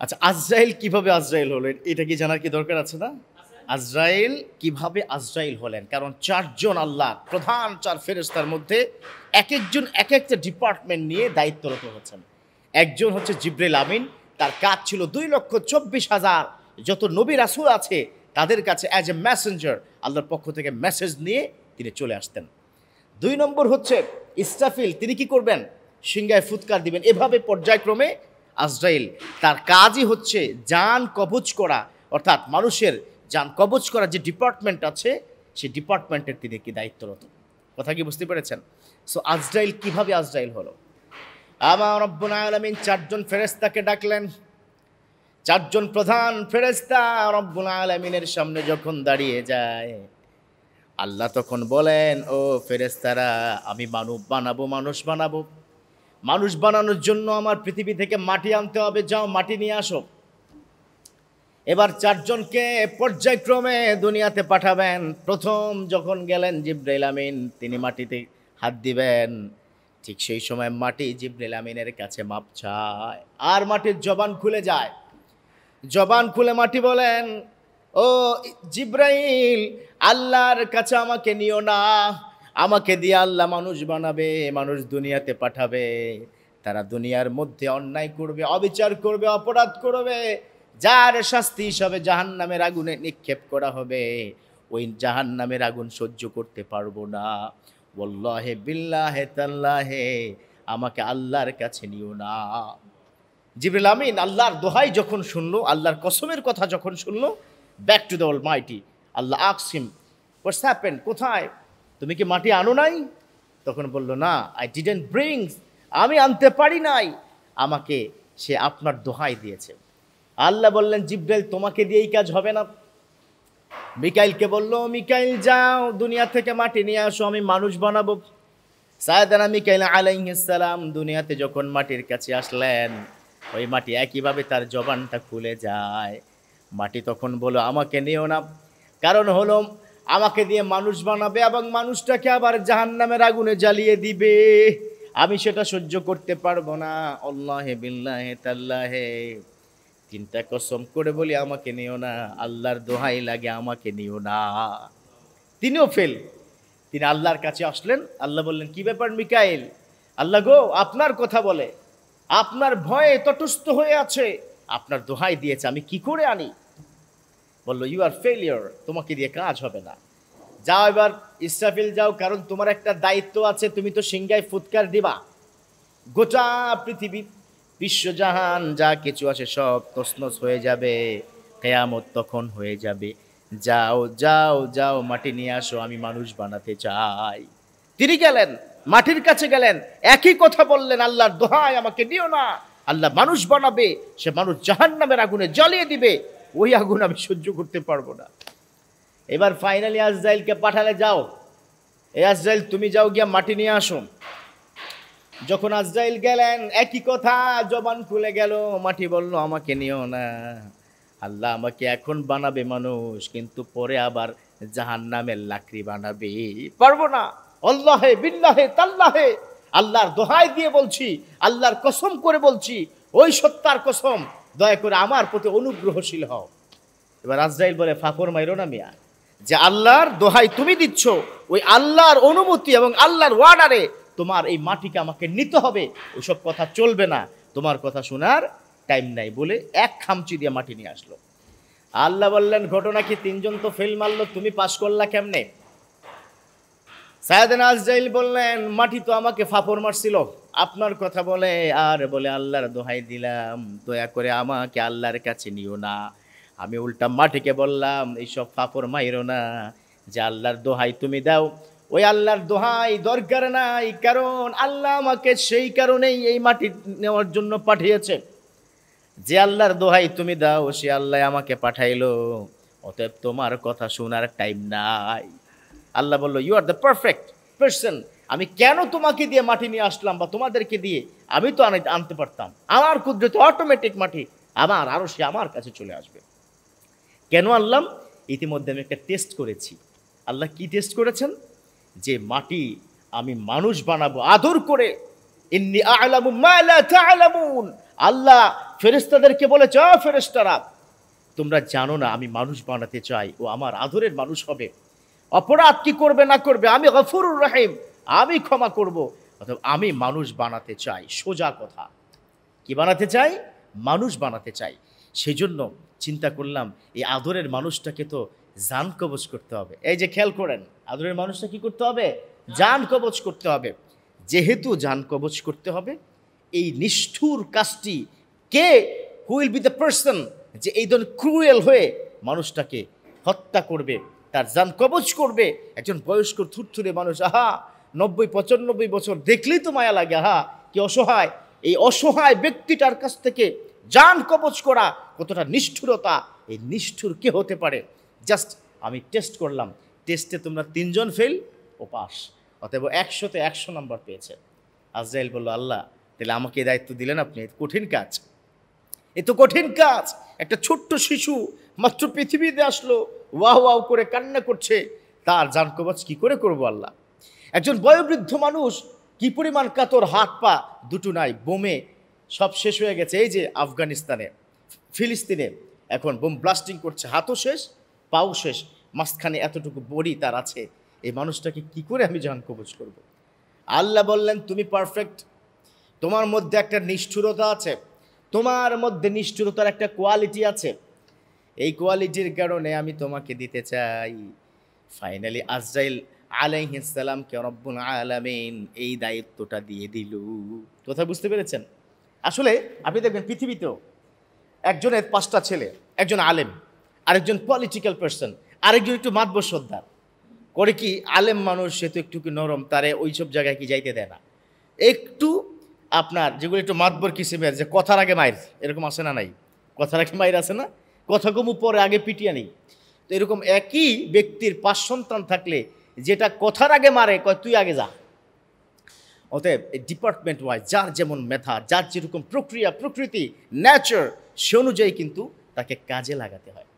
আচ্ছা, আজরাইল কিভাবে আজরাইল হলেন এটা কি জানার কি দরকার আছে না? আজরাইল কিভাবে আজরাইল হলেন, কারণ চারজন আল্লাহ প্রধান চার ফেরেশতার মধ্যে এক একজন এক একটা ডিপার্টমেন্ট নিয়ে দায়িত্বরত হচ্ছেন। একজন হচ্ছে জিব্রাইল আমিন, তার কাজ ছিল 2,24,000 যত নবী রাসূল আছে তাদের কাছে অ্যাজ এ মেসেঞ্জার আল্লাহর পক্ষ থেকে মেসেজ নিয়ে তিনি চলে আসতেন। 2 নম্বর হচ্ছে ইসরাফিল, তিনি কি করবেন? সিংহায় ফুৎকার দিবেন। এভাবে পর্যায়ক্রমে আজরাইল, তার কাজই হচ্ছে জান কবজ করা, অর্থাৎ মানুষের জান কবজ করা যে ডিপার্টমেন্ট আছে সেই ডিপার্টমেন্টের তিনি কি দায়িত্বরত। কথা কি বুঝতে পেরেছেন? সো আজরাইল কিভাবে আজরাইল হলো? আমার রব্বুল আলামিন চারজন ফেরেশতাকে ডাকলেন। চারজন প্রধান ফেরেশতা রব্বুল আলামিনের সামনে যখন দাঁড়িয়ে যায়, আল্লাহ তখন বলেন, ও ফেরেশতারা, আমি মানব বানাবো, মানুষ বানাবো। মানুষ বানানোর জন্য আমার পৃথিবী থেকে মাটি আনতে হবে, যাও মাটি নিয়ে আসো। এবার চারজনকে পর্যায়ক্রমে দুনিয়াতে পাঠাবেন। প্রথম যখন গেলেন জিব্রাইল আমিন, তিনি মাটিতে হাত দিবেন। ঠিক সেই সময় মাটি জিব্রাইল আমিনের কাছে মাপ চায়, আর মাটির জবান খুলে যায়। জবান খুলে মাটি বলেন, ও জিব্রাইল, আল্লাহর কাছে আমাকে নিও না, আমাকে দিয়ে আল্লাহ মানুষ বানাবে, মানুষ দুনিয়াতে পাঠাবে। তারা দুনিয়ার মধ্যে অন্যায় করবে, অবিচার করবে, অপরাধ করবে, যার শাস্তি হিসাবে জাহান্নামের আগুনে নিক্ষেপ করা হবে। ওই জাহান্নামের আগুন সহ্য করতে পারবো না। ওয়াল্লাহি বিল্লাহি তাল্লাহি, আমাকে আল্লাহর কাছে নিও না। জিবরিল আমিন আল্লাহর দোহাই যখন শুনলো, আল্লাহর কসমের কথা যখন শুনলো, back to the Almighty, Allah asked him, what's happen, কোথায়? তুমি কি মাটি আনো নাই? তখন বলল, না, আই ডিডন্ট ব্রিং, আমি আনতে পারি নাই, আমাকে সে আপনার দোহাই দিয়েছে। আল্লাহ বললেন, জিব্রাইল, তোমাকে দিয়ে এই কাজ হবে না। মিকাইলকে বলল, মিকাইল যাও দুনিয়া থেকে মাটি নিয়ে আসো, আমি মানুষ বানাবো। সাইয়েদানা মিকাইল আলাইহিস সালাম দুনিয়াতে যখন মাটির কাছে আসলেন, ওই মাটি একইভাবে তার জবানটা খুলে যায়। মাটি তখন বলো, আমাকে নিও না, কারণ হলো আমাকে দিয়ে মানুষ বানাবে এবং মানুষটাকে আবার জাহান্নামের আগুনে জ্বালিয়ে দিবে, আমি সেটা সহ্য করতে পারবো না। আল্লাহে বিল্লাহে তাল্লাহে, তিনটা কসম করে বলি, আমাকে নিও না, আল্লাহর দোহাই লাগে, আমাকে নিও না। তিনিও ফেল। তিনি আল্লাহর কাছে আসলেন। আল্লাহ বললেন, কি ব্যাপার মিকাইল? আল্লাহ গো, আপনার কথা বলে, আপনার ভয়ে তটস্থ হয়ে আছে, আপনার দোহাই দিয়েছে, আমি কি করে আনি? বললো, ইউ আর ফেলিওর, তোমাকে দিয়ে কাজ হবে না। যাও এবার ইসরাফিল যাও, কারণ তোমার একটা দায়িত্ব আছে, তুমি তো সিংহায় ফুৎকার দিবা। গোটা পৃথিবী, বিশ্বজাহান যা কিছু আছে সব তছনছ হয়ে যাবে, কেয়ামত তখন হয়ে যাবে। যাও যাও যাও, মাটি নিয়ে আসো, আমি মানুষ বানাতে চাই। তিনি গেলেন, মাটির কাছে গেলেন, একই কথা বললেন, আল্লাহর দোহাই, আমাকে দিও না, আল্লাহ মানুষ বানাবে, সে মানুষ জাহান্নামের আগুনে জ্বালিয়ে দিবে, ওই আগুন আমি সহ্য করতে পারবো না। এবার ফাইনালি আজরাইলকে পাঠালে, যাও এ আজরাইল, তুমি যাও গিয়া মাটি নিয়ে আসো। যখন আজরাইল গেলেন, একই কথা, জবান খুলে গেল। মাটি বলল, আমাকে নিও না, আল্লাহ আমাকে এখন বানাবে মানুষ, কিন্তু পরে আবার জাহান্নামের লাকড়ি বানাবে, পারবো না। আল্লাহে বিল্লাহে তাল্লাহে, আল্লাহর দোহাই দিয়ে বলছি, আল্লাহর কসম করে বলছি, ওই সত্তার কসম, দয়া করে আমার প্রতি অনুগ্রহশীল হও। এবার আজরাইল বলে, ফাপড় মাইরো না মিয়া, যে আল্লাহর দোহাই তুমি দিচ্ছ, ওই আল্লাহর অনুমতি এবং আল্লাহর ওয়ার্ডারে তোমার এই মাটিকে আমাকে নিতে হবে, ওইসব কথা চলবে না, তোমার কথা শোনার টাইম নাই, বলে এক খামচি দিয়ে মাটি নিয়ে আসলো। আল্লাহ বললেন, ঘটনা কি? তিনজন তো ফেল মারলো, তুমি পাস করলা কেমনে? সাইয়েদনা আজরাইল বললেন, মাটি তো আমাকে ফাপড় মারছিল, আপনার কথা বলে আর বলে আল্লাহর দোহাই দিলাম, দয়া করে আমাকে আল্লাহর কাছে নিও না। আমি উল্টা মাটিকে বললাম, এইসব ফাপড় মাইরো না, যে আল্লাহর দোহাই তুমি দাও। ওই আল্লাহর দোহাই দরকার নাই, কারণ আল্লাহ আমাকে সেই কারণেই এই মাটি নেওয়ার জন্য পাঠিয়েছে। যে আল্লাহর দোহাই তুমি দাও, সে আল্লাহ আমাকে পাঠাইলো, অতএব তোমার কথা শোনার টাইম নাই। আল্লাহ বলল, you are the perfect person, আমি কেন তোমাকে দিয়ে মাটি নিয়ে আসলাম, বা তোমাদেরকে দিয়ে? আমি তো আনতে পারতাম, আমার কুদরতে অটোমেটিক মাটি আমার আরো সে আমার কাছে চলে আসবে। কেন আনলাম? ইতিমধ্যে আমি একটা টেস্ট করেছি। আল্লাহ কি টেস্ট করেছেন? যে মাটি আমি মানুষ বানাবো আদর করে, ইন্নী আ'লামু মা লা তা'লামুন, আল্লাহ ফেরেশতাদেরকে বলেছে, ও ফেরেশতারা, তোমরা জানো না আমি মানুষ বানাতে চাই, ও আমার আদরের মানুষ হবে, অপরাধ কি করবে না করবে আমি গফুরুর রহিম, আমি ক্ষমা করব, অথবা আমি মানুষ বানাতে চাই। সোজা কথা, কি বানাতে চাই? মানুষ বানাতে চাই। সেজন্য চিন্তা করলাম এই আদরের মানুষটাকে তো জান কবজ করতে হবে। এই যে খেয়াল করেন, আদরের মানুষটা কি করতে হবে? জান কবজ করতে হবে। যেহেতু জান কবজ করতে হবে, এই নিষ্ঠুর কাজটি কে, who will be the person যে এই ধরনের ক্রুয়েল হয়ে মানুষটাকে হত্যা করবে, তার জান কবজ করবে? একজন বয়স্ক থুরথুরে মানুষ, আহা 90-95 বছর, দেখলেই তো মায়া লাগে, আহা কি অসহায়। এই অসহায় ব্যক্তিটার কাছ থেকে জান কবজ করা কতটা নিষ্ঠুরতা, এই নিষ্ঠুর কে হতে পারে? জাস্ট আমি টেস্ট করলাম, টেস্টে তোমরা 3 জন ফেল, ও পাস, অতএব 100-তে 100 নম্বর পেয়েছে। আজরাইল বলল, আল্লাহ তাহলে আমাকে এই দায়িত্ব দিলেন আপনি, কঠিন কাজ, এ তো কঠিন কাজ। একটা ছোট্ট শিশু মাত্র পৃথিবীতে আসলো, ওয়াও ওয়াও করে কান্না করছে, তার জান কবজ কি করে করবো আল্লাহ? একজন বয়োবৃদ্ধ মানুষ কি পরিমাণ কাতর, হাত পা দুটো নাই, বোমে সব শেষ হয়ে গেছে। এই যে আফগানিস্তানে, ফিলিস্তিনে এখন বোম ব্লাস্টিং করছে, হাতও শেষ, পাও শেষ, মাঝখানে এতটুকু বডি তার আছে। এই মানুষটাকে কি করে আমি জান কবজ করব? আল্লাহ বললেন, তুমি পারফেক্ট, তোমার মধ্যে একটা নিষ্ঠুরতা আছে, তোমার মধ্যে নিষ্ঠুরতার একটা কোয়ালিটি আছে, এই কোয়ালিটির কারণে আমি তোমাকে দিতে চাই। ফাইনালি আজরাইল আলাইহিস সালামকে রব্বুল আলামিন এই দায়িত্বটা দিয়ে দিল। কথা বুঝতে পেরেছেন? আসলে আপনি দেখবেন পৃথিবীতেও একজনের 5টা ছেলে, একজন আলেম, আরেকজন পলিটিক্যাল পার্সন, আরেকজন একটু মাতবর সর্দার। করে কি, আলেম মানুষ সে তো একটু নরম, তারে ওই সব জায়গায় কি যাইতে দেয় না। একটু আপনার যেগুলো একটু মাতবর কিসিমের, যে কথার আগে মায়ের, এরকম আছে না নাই? কথার আগে মায়ের আছে না, কথা কমু পরে আগে পিটিয়ে নেই। তো এরকম একই ব্যক্তির 5 সন্তান থাকলে যেটা কথার আগে মারে, কয় তুই আগে যা। অতএব এই ডিপার্টমেন্ট ওয়াইজ যার যেমন মেধা, যার যেরকম প্রক্রিয়া, প্রকৃতি, নেচার, সে অনুযায়ী কিন্তু তাকে কাজে লাগাতে হয়।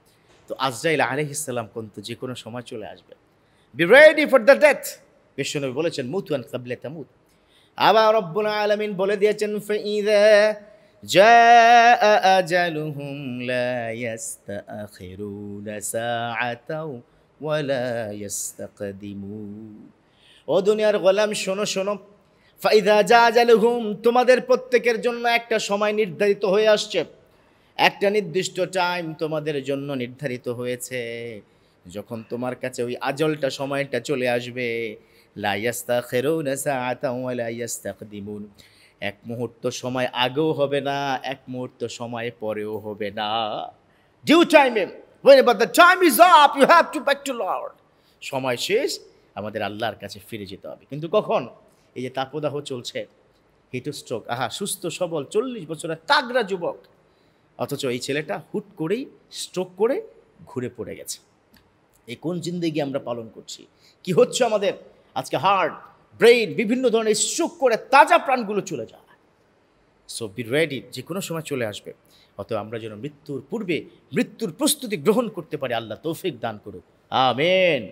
তো আজরাইল আলাইহিস সালাম কিন্তু যে কোনো সময় চলে আসবে। Be ready for the death. বিশ্বনবী বলেছেন, মুতু আন ক্বাবলা তামুত। আবার রব্বুল আলামিন বলে দিয়েছেন, ফাইযা জাআ আজালুহুম লা ইস্তাখিরুনা সাআতাও ওয়া লা ইস্তাকদিমুন। ও দুনিয়ার গোলাম, শোনো শোনো, ফাইযা জাআ আজালুহুম, তোমাদের প্রত্যেকের জন্য একটা সময় নির্ধারিত হয়ে আসছে, একটা নির্দিষ্ট টাইম তোমাদের জন্য নির্ধারিত হয়েছে। যখন তোমার কাছে ওই আজলটা, সময়টা চলে আসবে, লা ইস্তাখিরুনা সাআতাও ওয়া লা ইস্তাকদিমুন, এক মুহূর্ত সময় আগেও হবে না, এক মুহূর্ত সময় পরেও হবে না। ডিউ টাইমে, whenever the time is up you have to back to Lord, সময় শেষ, আমাদের আল্লাহর কাছে ফিরে যেতে হবে। কিন্তু কখন? এই যে তাপদাহ চলছে, হিট স্ট্রোক, আহা সুস্থ সবল 40 বছরের তাগড়া যুবক, অথচ এই ছেলেটা হুট করেই স্ট্রোক করে ঘুরে পড়ে গেছে। এই কোন জিন্দেগি আমরা পালন করছি? কি হচ্ছে আমাদের? আজকে হার্ট, ব্রেইন বিভিন্ন ধরনের স্ট্রোক করে তাজা প্রাণগুলো চলে যায়। সো বি রেডি, যে কোনো সময় চলে আসবে। অতএব আমরা যেন মৃত্যুর পূর্বে মৃত্যুর প্রস্তুতি গ্রহণ করতে পারি। আল্লাহ তৌফিক দান করুক, আমিন।